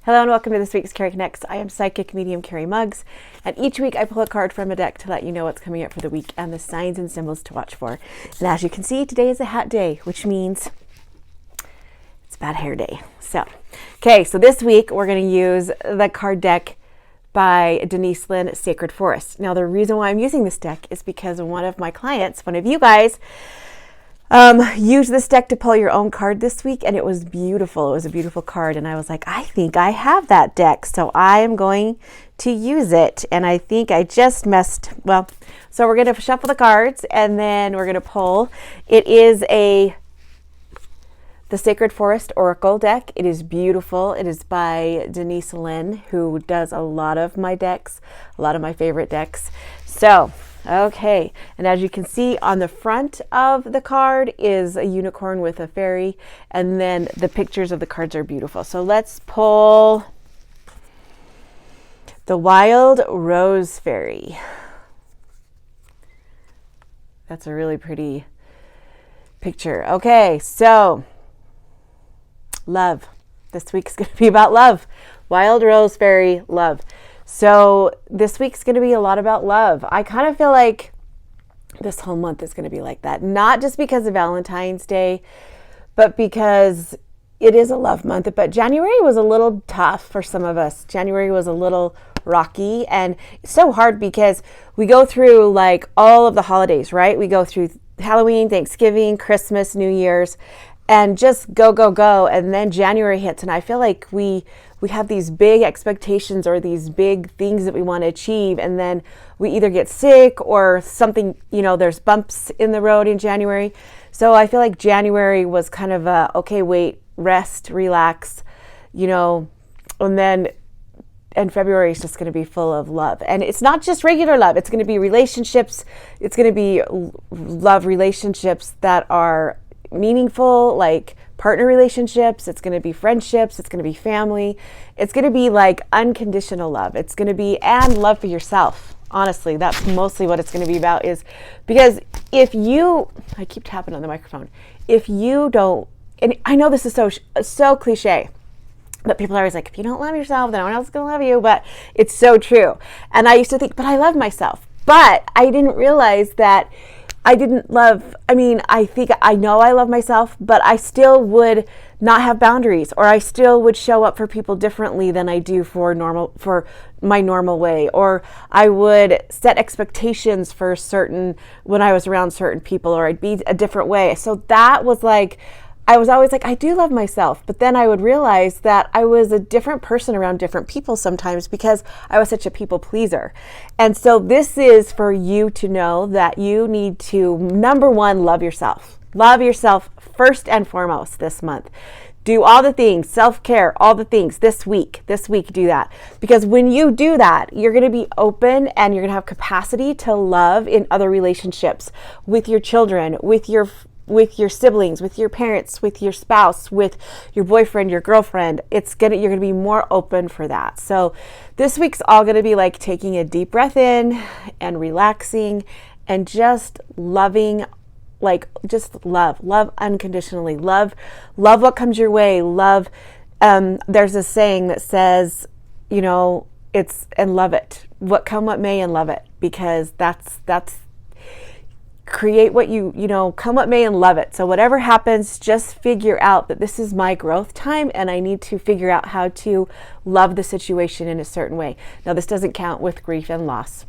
Hello and welcome to this week's Cari Connects. I am psychic medium Carrie Muggs, and each week I pull a card from a deck to let you know what's coming up for the week and the signs and symbols to watch for. And as you can see, today is a hat day, which means it's bad hair day. So this week we're going to use the card deck by Denise Linn, Sacred Forest. Now the reason why I'm using this deck is because one of my clients, one of you guys, used this deck to pull your own card this week, and it was beautiful. It was a beautiful card, and I was like, I think I have that deck, so I am going to use it. And I think I just so we're going to shuffle the cards, and then we're going to pull. It is the Sacred Forest Oracle deck. It is beautiful. It is by Denise Linn, who does a lot of my decks, a lot of my favorite decks. So okay, and as you can see on the front of the card is a unicorn with a fairy, and then the pictures of the cards are beautiful. So let's pull the Wild Rose Fairy. That's a really pretty picture. Okay, so love. This week's going to be about love. Wild Rose Fairy, love. So this week's going to be a lot about love. I kind of feel like this whole month is going to be like that. Not just because of Valentine's Day, but because it is a love month. But January was a little tough for some of us. January was a little rocky, and it's so hard because we go through like all of the holidays, right? We go through Halloween, Thanksgiving, Christmas, New Year's, and just go, go, go. And then January hits, and I feel like we have these big expectations or these big things that we want to achieve, and then we either get sick or something, there's bumps in the road in January. So I feel like January was kind of okay, wait, rest, relax, and February is just going to be full of love. And it's not just regular love. It's going to be relationships. It's going to be love relationships that are meaningful, like partner relationships. It's going to be friendships. It's going to be family. It's going to be like unconditional love. It's going to be, and love for yourself. Honestly, that's mostly what it's going to be about, is because I keep tapping on the microphone. If you don't, and I know this is so cliche, but people are always like, if you don't love yourself, then no one else is going to love you. But it's so true. And I used to think, but I love myself. But I didn't realize that I think I know I love myself, but I still would not have boundaries, or I still would show up for people differently than I do for my normal way, or I would set expectations for when I was around certain people, or I'd be a different way. So that was like, I was always like, I do love myself. But then I would realize that I was a different person around different people sometimes because I was such a people pleaser. And so this is for you to know that you need to, number one, love yourself. Love yourself first and foremost this month. Do all the things, self-care, all the things this week, do that. Because when you do that, you're going to be open and you're going to have capacity to love in other relationships, with your children, with your siblings, with your parents, with your spouse, with your boyfriend, your girlfriend. You're going to be more open for that. So this week's all going to be like taking a deep breath in and relaxing and just loving, like just love unconditionally, love what comes your way. Love. There's a saying that says, and love it. Come what may, and love it, because that's create what come what may and love it. So whatever happens, just figure out that this is my growth time and I need to figure out how to love the situation in a certain way. Now, this doesn't count with grief and loss,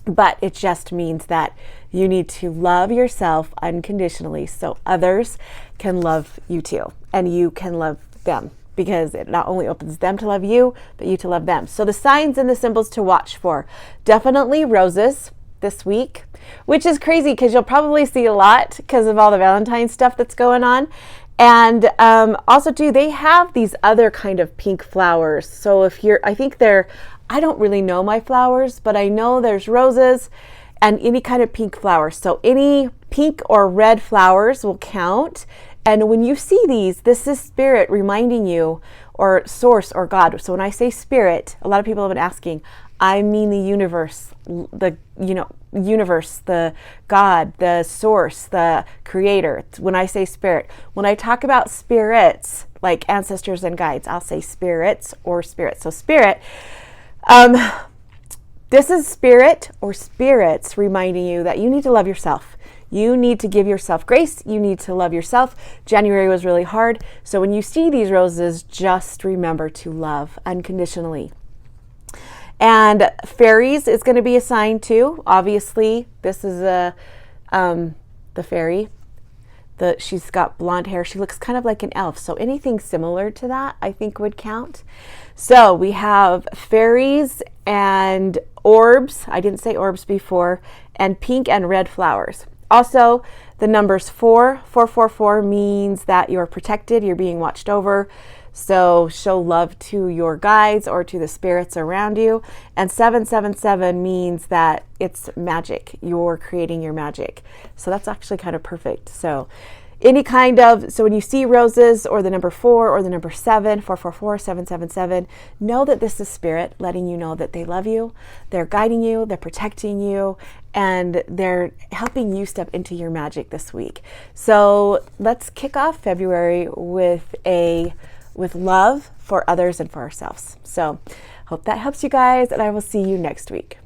but it just means that you need to love yourself unconditionally so others can love you too, and you can love them, because it not only opens them to love you, but you to love them. So the signs and the symbols to watch for: definitely roses this week, which is crazy because you'll probably see a lot because of all the Valentine's stuff that's going on. And also too, they have these other kind of pink flowers. So I don't really know my flowers, but I know there's roses and any kind of pink flowers. So any pink or red flowers will count. And when you see these, this is spirit reminding you, or source, or God. So when I say spirit, a lot of people have been asking, I mean the universe, universe, the God, the source, the creator. When I say spirit, when I talk about spirits, like ancestors and guides, I'll say spirits or spirit. So spirit, this is spirit or spirits reminding you that you need to love yourself. You need to give yourself grace. You need to love yourself. January was really hard. So when you see these roses, just remember to love unconditionally. And fairies is going to be a sign too. Obviously, this is the fairy. She's got blonde hair. She looks kind of like an elf. So anything similar to that, I think, would count. So we have fairies and orbs. I didn't say orbs before. And pink and red flowers. Also, the numbers 4 means that you're protected, you're being watched over. So show love to your guides or to the spirits around you. And 777 means that it's magic. You're creating your magic. So that's actually kind of perfect. So when you see roses or the number 4 or the number 7, 444, 777, know that this is spirit letting you know that they love you, they're guiding you, they're protecting you, and they're helping you step into your magic this week. So let's kick off February with love for others and for ourselves. So hope that helps you guys, and I will see you next week.